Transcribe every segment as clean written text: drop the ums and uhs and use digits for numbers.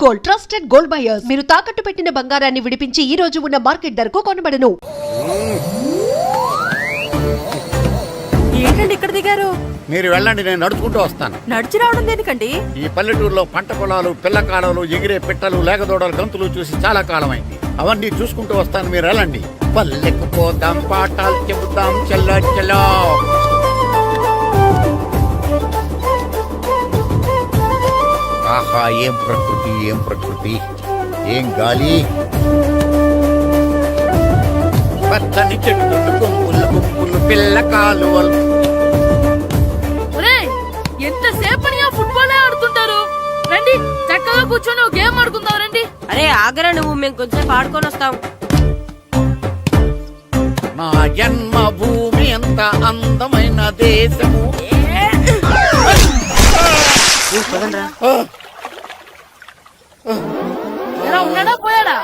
Gold, trusted gold buyers. మీరు తాకట్టు పెట్టిన బంగారాన్ని విడిపించి ఈ రోజు ఉన్న మార్కెట్ ధరకు కొనబడను. ఏంటండి ఇక్కడ దిగారు? మీరు వెళ్ళండి, నేను నడుచుకుంటూ వస్తాను. నడిచి రావడం దేనికండి? ఈ పల్లెటూరులో పంట పొలాలు, పిల్ల కాలాలు, ఎగిరే పిట్టలు, లేగదోడలు, గంతులు చూసి చాలా కాలం అయింది. అవన్నీ చూసుకుంటూ వస్తాను, మీరు వెళ్ళండి. పల్లెకు పోదాం, పాఠాలు చెబుతాం, చల్లో చల్లో. ఆహా, ఏం ప్రకృతి, ఏం ప్రకృతి, ఏం గాలి. పచ్చని చెట్లు, గుంపులు గుంపులు, పిల్ల కాలువలు. ఎంతసేపని ఫుట్బాల్ ఆడుతుంటారు? రండి, చక్కగా కూర్చొని ఒక గేమ్ ఆడుకుందాం రండి. అరే ఆగరా నువ్వు, మేము కొంచెం ఆడుకొని వస్తాం. నా జన్మభూమి ఎంత అందమైన దేశము. ఎలా ఉన్నాడా పోయాడా?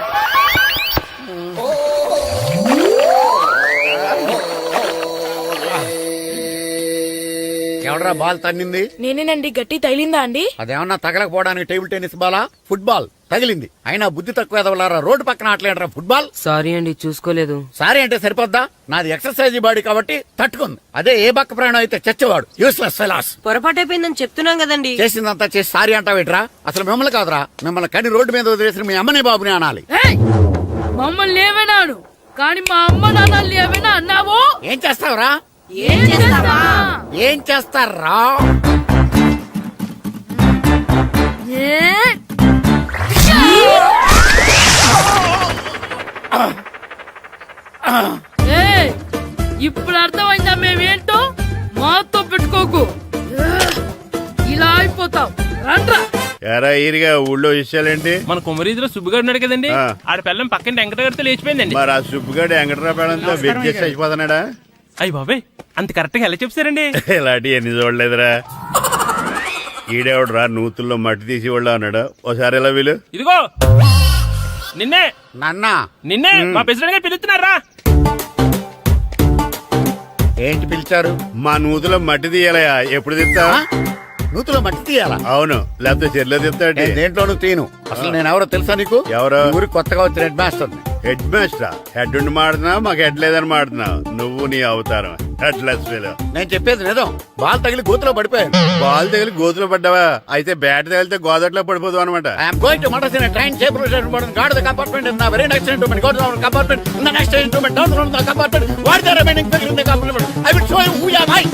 ఎవడరా బాల్ తన్నింది? నేనేనండి. గట్టి తగిలిందా అండి? అదేమన్నా తగలకపోవడానికి టేబుల్ టెన్నిస్ బాలా, ఫుట్బాల్ తగిలింది. అయినా బుద్ధి తక్కువ ఎదవలారా, రోడ్డు పక్కన ఆటలేడరా ఫుట్బాల్. సారీ అండి, చూసుకోలేదు. సారీ అంటే సరిపోద్దా? నాది ఎక్సర్సైజ్ బాడీ కాబట్టి తట్టుకుంది. అదే ఏ బక్క ప్రాణం అయితే చచ్చేవాడు. Useless fellas. పొరపాటు అయిపోయిందని చెప్తున్నాం కదండి. చేసిందంతా చేసి సారీ అంటావేట్రా? అసలు మిమ్మల్ని కాదురా, మిమ్మల్ని కని రోడ్డు మీద వదిలేసిన మీ అమ్మని బాబుని అనాలి. మమ్మల్ని ఏమైనాడు కానీ మా అమ్మ నాన్నల్ని ఏమైనా అన్నావో? ఏం చేస్తావురా? ఏం చేస్తావా? ఏం చేస్తారా? ఇప్పుడు అర్థమైందా మేమేంటో? మాతో పెట్టుకోకు, ఇలా అయిపోతాం. రండ్రా. ఎరా ఈరిగా ఊళ్ళో విషయాలేంటి? మన కుమరీధిలో సుబ్బుగాడు ఉన్నాడు కదండి, ఆడ పిల్లం పక్కన వెంకటగారితో లేచిపోయిందండి. మరి ఆ సుబ్బుగాడు వెంకటరాపేడంతో బెడ్ చేసి చచ్చిపోతున్నాడా? అయ్యి బాబాయ్, అంత కరెక్ట్ గా ఎలా చెప్తారండి? ఇలాంటి ఎన్ని చూడలేదురా. ఈడేవాడురా నూతుల్లో మట్టి తీసి వాళ్ళు అన్నాడు. ఓసారి ఎలా వీలు? ఇదిగో నిన్నే నాన్నా, నిన్నే మా ప్రెసిడెంట్ గారు పిలుస్తున్నారా? ఏంటి పిలిచారు? మా నూతులో మట్టి తీయాలయా. ఎప్పుడు తీస్తా? నూతులో మట్టి తీయాలా? అవును, లేకపోతే చెర్లో తీస్తాడు. దేంట్లోనూ తీను. అసలు నేను ఎవరో తెలుసా నీకు? ఎవరో? ఊరికి కొత్తగా వచ్చిన head master. Head master? Head ఉండి మాడుతున్నావు, మాకు హెడ్ లేదని మాడుతున్నావు. నువ్వు నీ అవతారం హెడ్ లెస్ ఫెలో. నేను చెప్పేది నిజం. బాల్ తగిలి గోతులో పడిపోయాను. బాల్ తగిలి గోతులో పడ్డావా? అయితే బ్యాట్ తగిలితే గోదట్లో పడిపోదు అనమాట. ఐఎమ్ గోయింగ్ టు మడస్ ఇన్ ట్రైన్ చేపర్ god the compartment in the very next instrument go to the compartment in the next instrument down from the compartment what the remaining figure in the compartment I will show you who you are.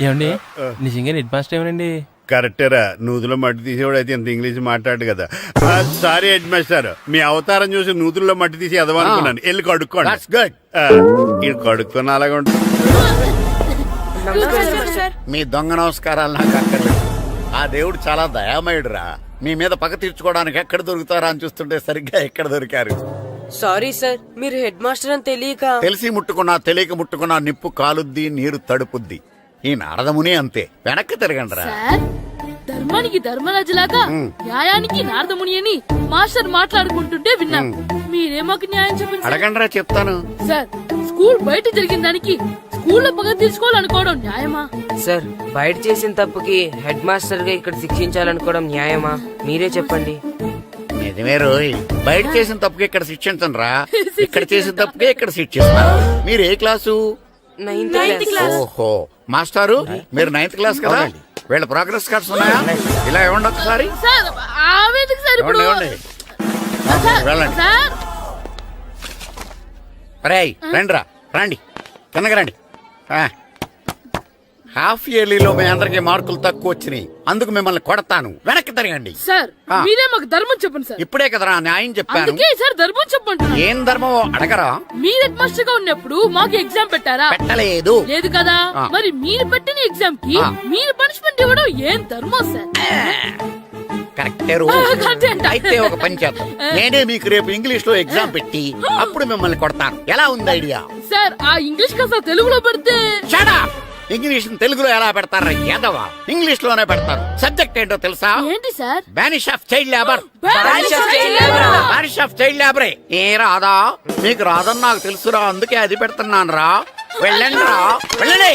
ఏమండి నిజంగా head master ఏమనండి? కరెక్టేరా, నూతులో మట్టి తీసేవాడు అయితే ఇంత English మాట్లాడు కదా. Sorry head master, మీ అవతారం చూసి నూతుల్లో మట్టి తీసి ఎదవనుకున్నాను. వెళ్ళి కడుక్కోండి. ఇది కడుక్కున్న అలాగే ఉంటుంది. మీ దొంగ నమస్కారాలు నాకు అక్కర్లేదు. ఆ దేవుడు చాలా దయామయుడురా. మీ మీద పగ తీర్చుకోవడానికి ఎక్కడ దొరుకుతారా అని చూస్తుంటే సరిగ్గా ఎక్కడ దొరికారు. సారీ సార్, మీరు హెడ్ మాస్టర్ అని తెలియక. తెలిసి ముట్టుకున్నా తెలియక ముట్టుకున్నా నిప్పు కాలుద్ది, నీరు తడుపుద్ది. ఈ నారదముని అంతే. వెనక్కి తిరగండిరా. ధర్మానికి ధర్మరాజులాగా న్యాయానికి నారదముని అని మాస్టర్ మాట్లాడుకుంటుంటే విన్నాం. మీరేమాకు న్యాయం చెప్పండి. అడగండిరా, చెప్తాను. సార్, స్కూల్ బయట జరిగిన దానికి స్కూల్లో పగ తీసుకోవాలనుకోవడం న్యాయమా? సార్, బయట చేసిన తప్పుకి హెడ్ మాస్టర్ గా ఇక్కడ శిక్షించాలనుకోవడం న్యాయమా? మీరే చెప్పండి. నిజమే రోయ్, బయట చేసిన తప్పుకి ఇక్కడ శిక్షించండి రా. ఇక్కడ చేసిన తప్పుకే ఇక్కడ శిక్షిస్తారు. మీరు ఏ క్లాసు? 9th class. ఓహో, మాస్టారు మీరు 9th క్లాస్ కదా? వీళ్ళ ప్రోగ్రెస్ కార్డ్స్ ఉన్నాయా? ఇలా ఇవ్వండి ఒకసారి. సార్, ఆవేదకు సార్ ఇప్పుడు వెళ్ళండి. సార్, రేయ్ రండిరా, రండి కిందకి రండి. హాఫ్ ఇయర్లీలో మీ అందరికి మార్కులు తక్కువ వచ్చినాయి, అందుకు మిమ్మల్ని కొడతాను. వెనక్కి తిరగండి. సార్ మీరే మాకు ధర్మం చెప్పండి సార్. ఇప్పుడే కదరా న్యాయం చెప్పాను. అందుకే సార్ ధర్మం చెప్పండి. ఏం ధర్మం అడగరా? మీరు హెడ్ మాస్టర్ గా ఉన్నప్పుడు మాకు ఎగ్జామ్ పెట్టారా? పెట్టలేదు. లేదు కదా? మరి మీరు పెట్టిన ఎగ్జామ్ కి మీరు పనిష్మెంట్ ఇవ్వడం ఏం ధర్మం సార్? కరెక్టే. అయితే ఒక పని చేద్దాం, నేనే మీకు రేపు ఇంగ్లీష్ లో ఎగ్జామ్ పెట్టి అప్పుడు మిమ్మల్ని కొడతాను. ఎలా ఉంది ఐడియా? సార్, ఆ ఇంగ్లీష్ కాస్త తెలుగులో పెడితే. ఇంగ్లీష్ తెలుగులో ఎలా పెడతారా యాదవా? ఇంగ్లీష్ లోనే పెడతారు. సబ్జెక్ట్ ఏంటో తెలుసా? ఏంటి sir? Banish of child labour. Banish of child లేబరే. ఏ రాదా? మీకు రాదని నాకు తెలుసురా, అందుకే అది పెడుతున్నాను రా. వెళ్ళండి రా, వెళ్ళండి.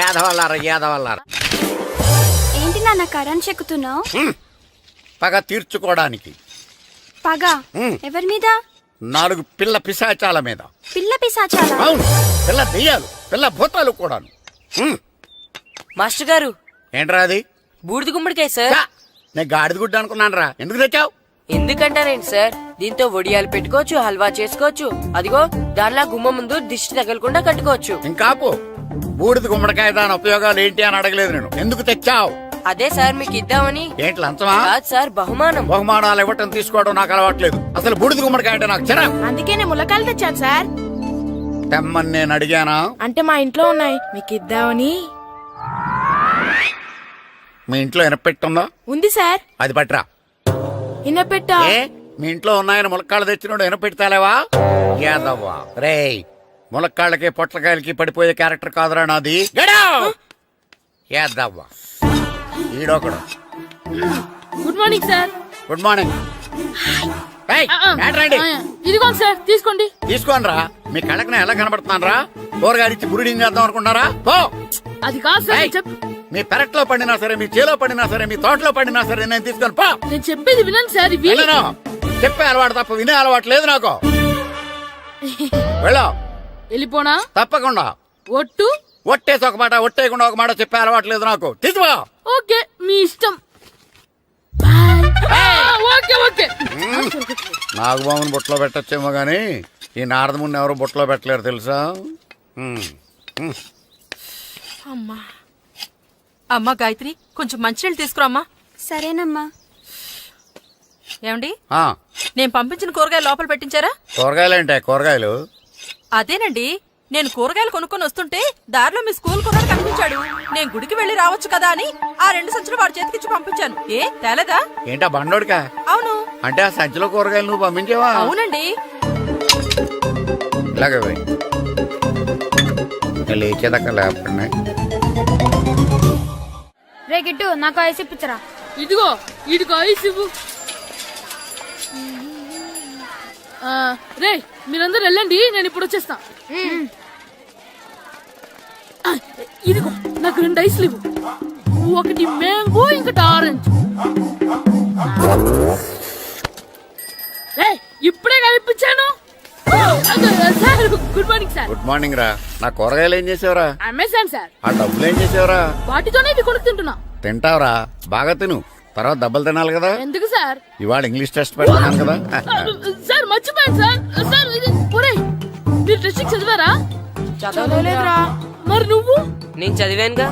యాదవల్లారా, యాదవల్లారా. ఏంటి నాన్న కరెంట్ చెక్కుతున్నావు? పగ తీర్చుకోవడానికి. పగ ఉమ్. ఎవరి మీద? 4 పిల్ల పిశాచాల మీద. పిల్ల పిశాచాల? అవును, పిల్ల దెయ్యాలు, పిల్ల భూతాలు కూడాను. మాస్టర్ గారు, ఏంట్రా అది? బూడిద గుమ్మడికాయ సార్. ఛా, నేను గాడిద గుడ్డ అనుకున్నాను రా. ఎందుకు తెచ్చావు? ఎందుకంటారేంటి సార్, దీంతో వడియాలు పెట్టుకోవచ్చు, హల్వా చేసుకోవచ్చు. అదిగో దానిలా గుమ్మ ముందు దిష్టి తగలకుండా కట్టుకోవచ్చు. ఇంకాపు, బూడిద గుమ్మడికాయ దాని ఉపయోగాలు ఏంటి అని అడగలేదు నేను. ఎందుకు తెచ్చావు? అదే సార్ మీకు ఇద్దామని. ఏంటి లంచమా? కాదు సార్, బహుమానం. బహుమానాలు ఇవ్వటం తీసుకోవడం నాకు అలవాట్లేదు. అసలు బూడిద గుమ్మడికాయ అంటే నాకు చిరా. అందుకే నేను ములకాయలు తెచ్చాను సార్. తెమ్మని నేను అడిగానా? అంటే మా ఇంట్లో ఉన్నాయి, మీకు ఇద్దామని. మీ ఇంట్లో ఎనపెట్టుందా? ఉంది సార్. అది పట్రా. ఇన్నపెట్టా? ఏ, మీ ఇంట్లో ఉన్నాయని ములక్కాళ్ళు తెచ్చినోడు ఎనపెడతాలేవా? యాదవ్వా రేయ్, ములక్కాళ్ళకి పొట్లకాయలకి పడిపోయే క్యారెక్టర్ కాదురా నాది. యాదవ్వా ఈడొకడు. Good morning sir. Good morning. రండి ఇదిగోండి సార్, తీసుకోండి. తీసుకోనరా. మీ కళ్ళకి నేను ఎలా కనబడుతున్నాను రా? కూరగాయలిచ్చి బురిడింగ్ చేద్దాం అనుకుంటారా? పో. అది కాదు సార్, ఏయ్, మీ పెరట్లో పండినా సరే, మీ చేలో పండినా సరే, మీ తోటలో పండినా సరే నేను తీసుకొని పో. నేను చెప్పేది వినండి సార్. ఇవి వెళ్ళను. చెప్పే అలవాటు తప్ప వినే అలవాటు లేదు నాకు. వెళ్ళా. వెళ్ళిపోనా? తప్పకుండా. ఒట్టు? ఒట్టేసి ఒక మాట, ఒట్టేయకుండా ఒక మాట చెప్పే అలవాటు లేదు నాకు. తీసుకో. ఓకే, మీ ఇష్టం. బాయ్. Okay okay. నాగబాబుని బుట్టలో పెట్టచ్చేమో గానీ ఈ నారదముని ఎవరు బుట్టలో పెట్టలేరు తెలుసా? అమ్మా గాయత్రి, కొంచెం మంచినీళ్ళు తీసుకురామ్మా. సరేనమ్మా. ఏమండి, ఆ, నేను పంపించిన కూరగాయలు లోపల పెట్టించారా? కూరగాయలు ఏంటే? కూరగాయలు అదేనండి, నేను కూరగాయలు కొనుక్కొని వస్తుంటే దారిలో మీ స్కూల్ కుర్రాడు కనిపించాడు. నేను గుడికి వెళ్లి రావచ్చు కదా అని ఆ 2 సంచులు వాడి చేతికిచ్చి పంపించాను. ఏ తేలేదా? ఏంటా బండోడికా? అవును. అంటే ఆ సంచిలో కూరగాయలు నువ్వు పంపించేవా? అవునండి. ఇలాగే పోయి లేచేదాకా లేపండి. రే గిట్టు, నాకు ఐస్ ఇప్పించరా. ఇదిగో ఇదిగో ఐస్ ఇవ్వు. రే, మీరందరూ వెళ్ళండి, నేను ఇప్పుడు వచ్చేస్తా. ఇదిగో నాకు 2 ఐస్లు ఇవ్వు. ఒకటి మ్యాంగో, ఇంకటి ఆరెంజ్. రే, ఇప్పుడే కనిపించాను. Sir good morning sir. Good morning రా. నా కూరగాయలు ఏం చేసావురా? Amazon sir. ఆ డబ్బులు ఏం చేసావురా? వాటితోనే ఇవి కొనుక్కు తింటున్నా. తింటావురా, బాగా తిను. తర్వాత దెబ్బలు తినాలి కదా. ఎందుకు సార్? ఇవాళ ఇంగ్లీష్ టెస్ట్ పెడతాను కదా. సార్ మర్చిపోయాను సార్. సార్ ఇది ఒరేయ్, మీరు టెస్టింగ్ చదివారా? చదవలేదురా. మరి నువ్వు? నేను చదివానుగా.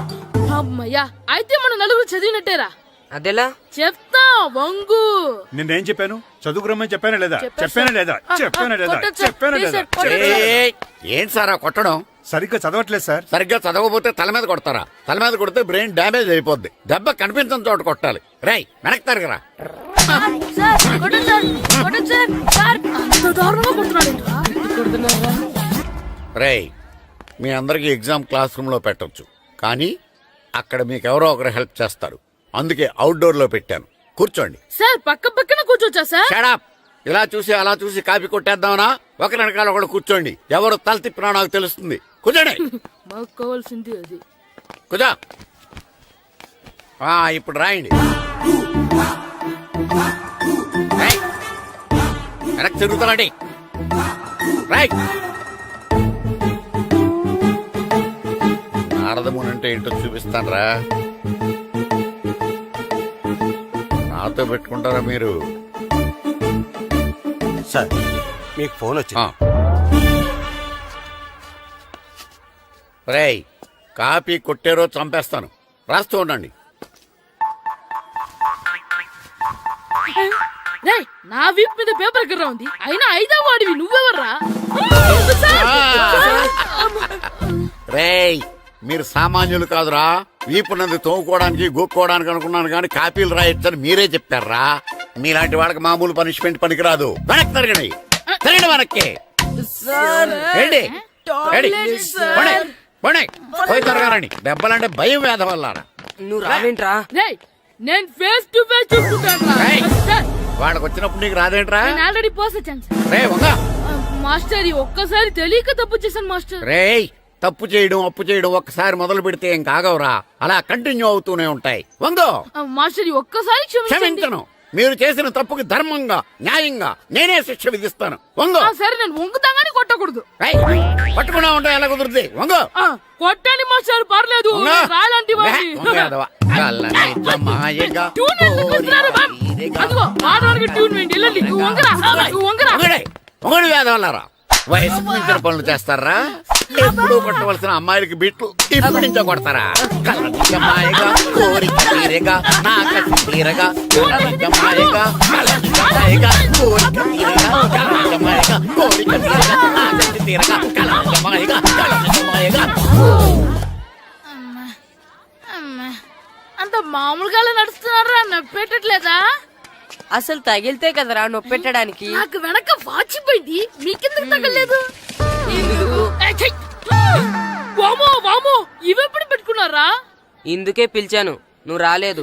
అమ్మయ్యా, అయితే మన నలుగురు చదివినట్టేరా. అదెలా? చెప్తా వంగు. నిన్నేం చెప్పాను? చదువుకురమ్మని చెప్పానా లేదా? చెప్పానా లేదా? చెప్పానా లేదా? కొట్టొచ్చు సార్. చెప్పానా లేదా? ఏయ్, ఏంటి సార్ ఆ కొట్టడం? సరిగ్గా చదవట్లేదు సార్. సరిగ్గా చదవకపోతే తల మీద కొడతారా? తల మీద కొడితే బ్రెయిన్ డ్యామేజ్ అయిపోద్ది. దెబ్బ కనిపించని చోట కొట్టాలి. రేయ్, వెనక్కి తరగరా. సార్ కొట్టండి సార్, కొట్టండి సార్. సార్ అంత దారుణంగా కొడుతున్నాడేంట్రా? రేయ్, మీ అందరికి ఎగ్జామ్ క్లాస్ రూమ్ లో పెట్టొచ్చు, కానీ అక్కడ మీకు ఎవరో ఒకరు హెల్ప్ చేస్తారు. అందుకే అవుట్డోర్ లో పెట్టాను. కూర్చోండి. సార్ పక్క పక్కన కూర్చోచ్చా సార్? Shut up. ఇలా చూసి అలా చూసి కాపీ కొట్టేద్దామనా? ఒకరి వెనకాల ఒకడు కూర్చోండి. ఎవరు తల తిప్పినా నాకు తెలుస్తుంది. కూర్చోండి. మాకు కావాల్సింది అది. కూర్చో. ఇప్పుడు రాయండి. రాయ్. వెనక్కి తిరుగుతానండి. రాయ్. నారదముని అంటే ఏంటో చూపిస్తాను రా. నాతో పెట్టుకుంటారా మీరు? సార్, మీకు ఫోన్ వచ్చింది. రేయ్, కాపీ కొట్టేరో చంపేస్తాను. రాస్తూ ఉండండి. రేయ్, నా వీప్ మీద పేపర్ కర్ర ఉంది, అయినా 5వ వాడివి నువ్వెవర్రా? రేయ్, మీరు సామాన్యులు కాదురా. వీపున్నది తోముకోవడానికి గోక్కోవడానికి అనుకున్నాను, కానీ కాపీలు రాయొచ్చని మీరే చెప్పారా. మీలాంటి వాళ్ళకి మామూలు పనిష్మెంట్ పనికిరాదు. వెనక్కి తిరగండి. తిరగండి వెనక్కి. ఏంటి? పోయి తిరగారండి. దెబ్బలంటే భయం వేద వల్ల. నువ్వు రావేంట్రా? రేయ్, నేను ఫేస్ టు ఫేస్ చూసుకుంటాను. వాళ్ళకి వచ్చినప్పుడు నీకు రాదేంట్రా? నేను ఆల్రెడీ పోస్ వచ్చాను సార్. రే వంగ. మాస్టర్, ఒక్కసారి తెలియక తప్పు చేశాను మాస్టర్. రేయ్, తప్పు చేయడం అప్పు చేయడం ఒక్కసారి మొదలు పెడితే ఏం కాగవరా. అలా కంటిన్యూ అవుతూనే ఉంటాయి. వందో. మాస్టర్, ఒక్కసారి క్షమించండి. క్షమించను. మీరు చేసిన తప్పుకి ధర్మంగా న్యాయంగా నేనే శిక్ష విధిస్తాను. వంగు. ఆ, సరే నేను వంగుతాగాని కొట్టకూడదు. ఏయ్, పట్టుకున్నా ఉంటా ఎలా కుదురుద్ది? వంగు. ఆ, కొట్టండి మాస్టర్ పర్లేదు. వంగు. నేను రాయలాంటి వాడిని. వంగు యాదవ. కళ్ళనిజ మాయగా ట్యూన్ ఎందుకు ఇస్తున్నారు, మ్యామ్? అదిగో ఆడవానికి ట్యూన్ వేయండి. వెళ్ళండి. నువ్వు వంగరా, నువ్వు వంగరా. వంగుడు వేదవల్లారా, వయసుకు మించిన పనులు చేస్తారా? ఎప్పుడూ కొట్టవలసిన అమ్మాయిలకి బిట్లు ఇప్పుడు నుంచో కొడతారా? కళ్ళనిజ మాయగా కోరిక తీరగా నా కసి తీరగా కళ్ళనిజ మాయగా కళ్ళనిజ మాయగా కోరిక తీరగా కళ్ళనిజ మాయగా కోరిక తీరగా నా కసి తీరగా కళ్ళనిజ మాయగా కళ్ళనిజ మాయగా. అంత మామూలుగా నడుస్తున్నారా? నొప్పెట్టట్లేదా? అసలు తగిలితే కదరా నొప్పెట్టడానికి. నాకు వెనక వాచిపోయింది, మీకెందుకు తగలేదు? వామో వామో, ఇవెప్పుడు పెట్టుకున్నారా? ఇందుకే పిలిచాను, నువ్వు రాలేదు.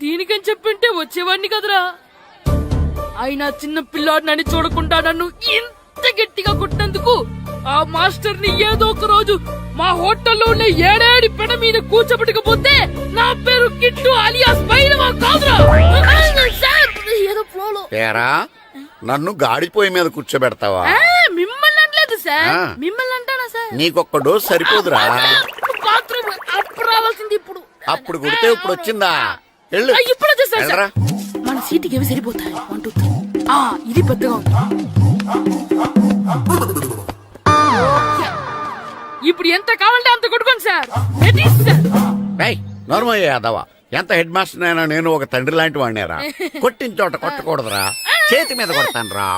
దీనికని చెప్పింటే వచ్చేవాడిని కదరా. అయినా చిన్న పిల్లాడినని చూడకుండా నన్ను ఇంత గట్టిగా కొట్టినందుకు ఆ మాస్టర్ ని ఏదో ఒక రోజు మా హోటల్లో ఉన్న ఏడేడి పెడ మీద కూర్చోబెట్టకపోతే నా పేరు కిట్టు అలియాస్ బైరవా కాదురా. సార్, ఏదో ఫ్లోలో. తేరా నన్ను గాడిపోయి మీద కూర్చోబెడతావా? మిమ్మల్ని అనలేదు సార్, ఆ. మిమ్మల్ని అంటానా సార్? నీకొక్క డోస్ సరిపోదురా? బాత్రూమ్ అప్పుడు రావాల్సింది ఇప్పుడు. అప్పుడు కొడితే ఇప్పుడు వచ్చిందా? వెళ్ళు. ఇప్పుడు వచ్చేసారు సార్. వెళ్ళరా. మన సీటుకి ఏవి సరిపోతాయి? 1 2 3. ఇది పెద్దగా ఉంది. ఇప్పుడు ఎంత కావాలంటే అంత కొట్టుకోండి సార్. ఏయ్, నోర్మయ్య యాదవ, ఎంత హెడ్ మాస్టర్ అయినా నేను ఒక తండ్రి లాంటి వాడినేరా. కొట్టిన చోట కొట్టకూడదురా, చేతి మీద కొడతాను రా.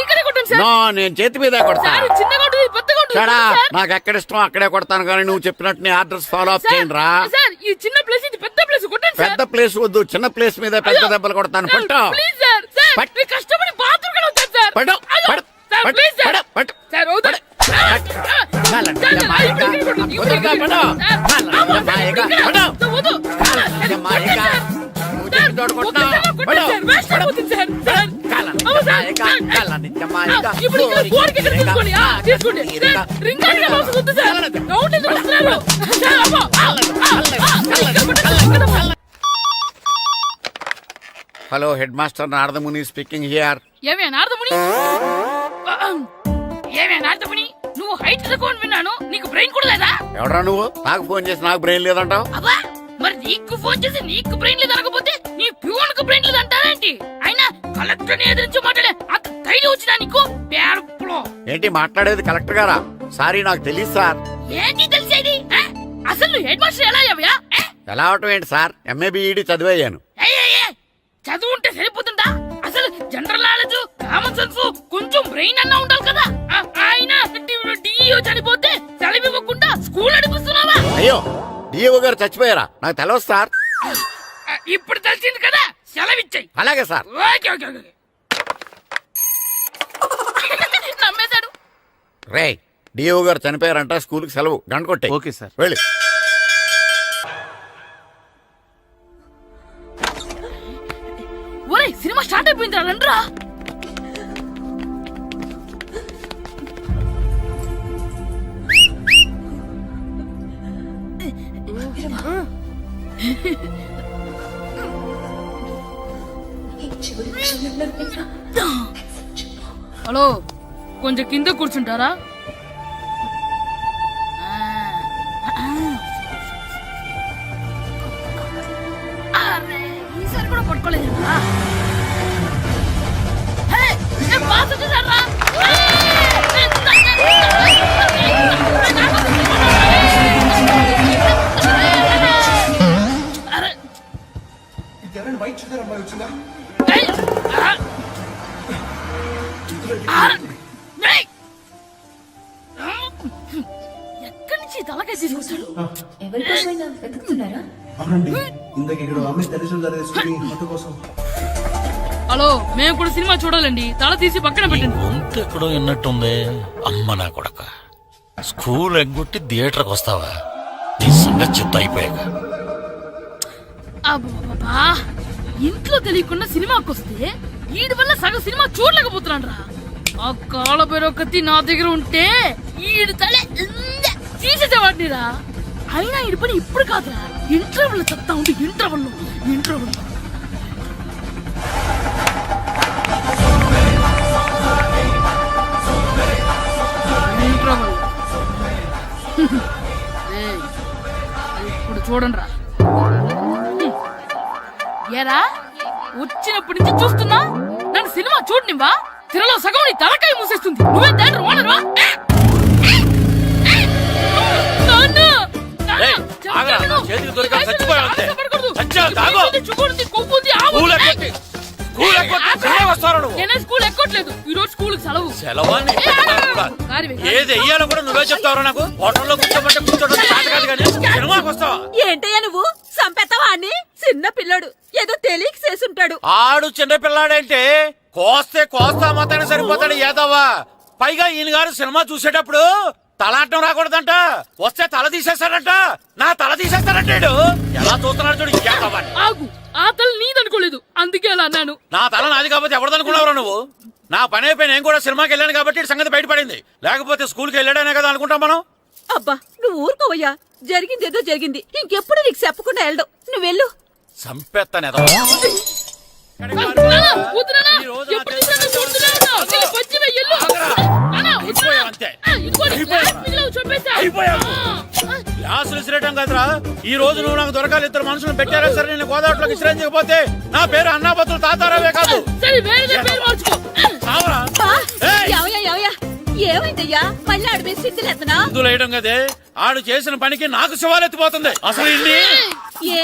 ఇక్కడే కొట్టండి సార్. నో, నేను చేతి మీద కొడతా. సార్, చిన్నగా ఉంటుంది, పెద్దగా ఉంటుంది. చడా, సార్. నాకు ఎక్కడ ఇష్టం అక్కడే కొడతాను, కానీ నువ్వు చెప్పినట్టు నీ ఆర్డర్స్ ఫాలో అప్ సార్, చేయండి రా. సార్, ఈ చిన్న ప్లేస్, ఇది పెద్ద ప్లేస్, కొట్టండి సార్. పెద్ద ప్లేస్ వద్దు, చిన్న ప్లేస్ మీద పెద్ద దెబ్బలు కొడతాను. సార్, పట్టు ప్లీజ్ సార్. సార్, పట్టు. మీరు కష్టపడి బాత్రూమ్ కూడా వచ్చారు సార్. పట్టు, అయ్యో, పట్టు, సార్, పట్టు, ప్లీజ్ సార్. పట్టు, పట్టు. సార్, వద్దు. పట్టు. సార్, కాలండి, సార్, మాయగా, ఇక్కడ కొట్టండి, ఇక్కడ వద్దుగా, కొట్టండి. పట్టు. సార్, కాలండి, అమ్మో, సార్, మాయగా, ఇక్కడ పట్టు. సార్, వద్దు. కాలండి, మాయగా, నువ్వు చెప్పిన చోట కొట్టు. కొట్టండి సార్, వేస్ట్ అయిపోతుంది సార్. సార్, కాలండి, అమ్మో, సార్, మాయగా, సార్. కాలండి, మాయగా, ఇప్పుడు ఇక్కడ గోడకి ఇక్కడ తీసుకోండి. తీసుకోండి. సార్, రింగ్ అయితే అవసరం వద్దు సార్. రౌండ్ ఎందుకు వస్తున్నారు? సార్, అమ్మో. ఇక్కడ కొట్టండి. Hello, head master Naradamuni speaking here. ఏమే నారదముని? ఏమే నారదముని, నువ్వు హైట్ తక్కువ విన్నాను, నీకు బ్రెయిన్ కూడా లేదా? ఎవడా నువ్వు? నాకు ఫోన్ చేసి నాకు బ్రెయిన్ లేదంటావు? అబ్బా, మరి నీకు ఫోన్ చేసి నీకు బ్రెయిన్ లేదు అనకపోతే నీ ప్యూన్ కు బ్రెయిన్ లేదు అంటారేంటి? అయినా కలెక్టర్ ని ఎదిరించి మాట్లాడే అంత ధైర్యం వచ్చినా నీకు? పేరులో ఏంటి మాట్లాడేది? కలెక్టర్ గారా? సారీ, నాకు తెలియదు సార్. ఏంటి తెలిసేది? అసలు నువ్వు హెడ్ మాస్టర్ ఎలా అయ్యావయ్యా? ఎలా అవటం ఏంటి సార్? MA B Ed చదివయ్యాను. చదువు ఉంటే సరిపోతుందా? అసలు జనరల్ నాలెడ్జ్, కామన్ సెన్స్, కొంచెం బ్రెయిన్ అన్నా ఉండాలి కదా. ఆయన డిఇఓ చనిపోతే సెలవివ్వకుండా స్కూల్ నడిపిస్తున్నావా? అయ్యో, డిఓ గారు చచ్చిపోయారా? నాకు తెలియదు సార్. ఇప్పుడు తెలిసింది కదా, సెలవిచ్చాయి. అలాగే సార్. Okay okay okay. నమ్మేశాడు. రే, డిఓ గారు చనిపోయారంట, స్కూల్కి సెలవు. గంట కొట్టే. Okay sir. వెళ్ళి. ఒరేయ్, సినిమా స్టార్ట్ అయిపోయింది, రండ్రా. హలో, కొంచెం కింద కూర్చుంటారా? అరే, ఈసారి కూడా పట్టుకోలేదు. ఎక్కడి నుంచి తలకాయ తీసుకొచ్చాడు? ఎవరికోసమైనా వెతుకుతున్నారా? హలో, మేము కూడా సినిమా చూడాలండి, తల తీసి పక్కన పెట్టండి. గొంతు ఎక్కడో విన్నట్టుంది. అమ్మ నా కొడక, స్కూల్ ఎగ్గొట్టి థియేటర్కి వస్తావా? నీ సంగతి చెత్త అయిపోయాక. అబ్బా, ఇంట్లో తెలియకుండా సినిమాకి వస్తే వీడి వల్ల సగం సినిమా చూడలేకపోతున్నాను రా. ఆ కాళ్ళ బెరొకతి నా దగ్గర ఉంటే ఈడు తలే తీసేసేవాడిని రా. అయినా ఈడి పని ఇప్పుడు కాదురా, ఇంటర్వెల్ చెప్తా ఉంటే ఇంటర్వెల్ ఏయ్, ఇప్పుడు చూడండి రా. ఏరా వచ్చినప్పటి నుంచి చూస్తున్నా నన్ను సినిమా చూడనివ్వా. తిరలో సగం నీ తలకాయ మూసేస్తుంది. నువ్వే తండ్రి ఓనర్వా? చేతికి దొరికా చచ్చిపోయావు అంతే. చచ్చావు, తాగు. స్కూల్ ఎక్కట్లేదు. ఈ రోజు స్కూల్ సెలవు. సెలవాన్ని ఏది వెయ్యాలో కూడా నువ్వే చెప్తావు. నాకు హోటల్లో కూర్చోమంటే కూర్చోడం కాదు కానీ సినిమాకి వస్తావా? ఏంటయ్యా నువ్వు సంపెత్తవా అని? చిన్న పిల్లడు ఏదో తెలియక చేసుంటాడు. ఆడు చిన్న పిల్లాడంటే కోస్తా మాత్రమే సరిపోతాడు ఏదవ్వా. పైగా ఈయన గారు సినిమా చూసేటప్పుడు తలాటం రాకూడదంట. వస్తే తల తీసేస్తాడంట. నా తల తీసేస్తాడంటాడు. ఎలా చూస్తున్నాడు చూడు. ఆగు, ఆ తల నీదనుకోలేదు, అందుకే అలా అన్నాను. నా తల నాది కాబట్టి ఎవరిదనుకున్నావురా నువ్వు? నా పని అయిపోయి నేను కూడా సినిమాకి వెళ్ళాను కాబట్టి ఈ సంగతి బయటపడింది. లేకపోతే స్కూల్కి వెళ్ళాడనే కదా అనుకుంటాం మనం. అబ్బా నువ్వు ఊరుకోవయ్యా. జరిగిందేదో జరిగింది. ఇంకెప్పుడు నీకు చెప్పకుండా వెళ్ళడు. నువ్వు వెళ్ళు. సంపెత్తనే గ్లాసులు ఇసిరేయటం కదరా. ఈ రోజు నువ్వు నాకు దొరకాలి. ఇద్దరు మనుషులు పెట్టారా సరే, నేను గోదావరిలోకి ఇసిరేయకపోతే నా పేరు అన్నాబతులు తాతారావే కాదు. ఏమైందయ్యా? మళ్ళీ ఆడు మీద సిద్ధులేతనా? సిద్ధులేయడం కదే. ఆడు చేసిన పనికి నాకు శివాలెత్తిపోతుంది. అసలు ఇన్ని ఏ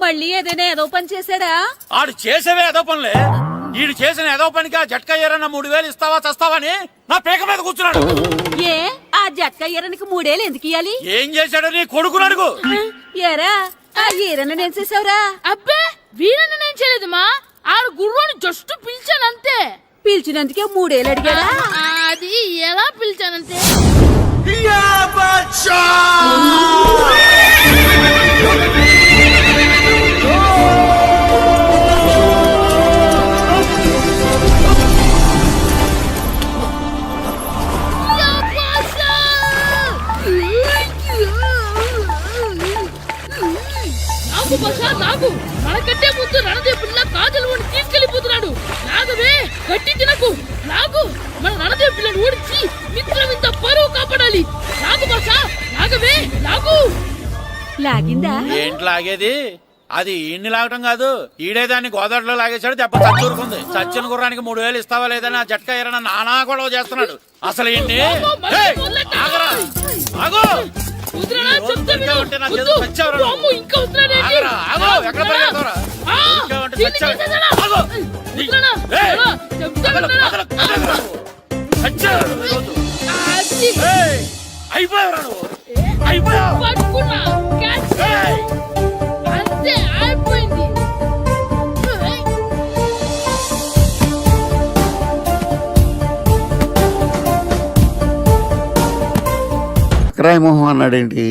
మళ్ళీ ఏదైనా ఏదో పని చేశాడా? ఆడు చేసేవే ఏదో పనులే. ఈడు చేసిన ఏదో పనికి ఆ జట్కా ఏరన్నా 3000 ఇస్తావా చస్తావని నా పేక మీద కూర్చున్నాడు. ఏ ఆ జట్కా ఈరనికి 3000 ఎందుకు ఇయ్యాలి? ఏం చేశాడో నీ కొడుకును అడుగు. ఏరా ఆ ఈరన్న నేను చేసావురా? అబ్బే వీరన్న నేను చేయలేదమ్మా. ఆడు గుర్రాన్ని జస్ట్ పిలిచానంతే. పిలిచినందుకే 3000 అడిగాడా? అది ఎలా పిలిచానంతే. నాకు మనకంటే ముందు రణదే పిల్ల కాజలు ఓడి తీసుకెళ్లిపోతున్నాడు. నాగవే గట్టి తినకు. నాగు మన రణదే పిల్లని ఓడించి మిత్రం ఇంత పరువు కాపాడాలి. నాగు భాష నాగవే నాగు. లాగిందా? ఏంటి లాగేది? అది ఈయన్ని లాగటం కాదు. ఈడే దాన్ని గోదావరిలో లాగేశాడు. దెబ్బ చచ్చూరుకుంది. చచ్చిన గుర్రానికి 3000 ఇస్తావా లేదని ఆ జట్కా ఏరన్నా నానా గొడవ చేస్తున్నాడు. అసలు ఈయన్ని అయిపోయావురా నువ్వు. అయిపోయావు. అంతే అయిపోయింది. క్రాయ్ మొహం అన్నాడేంటి?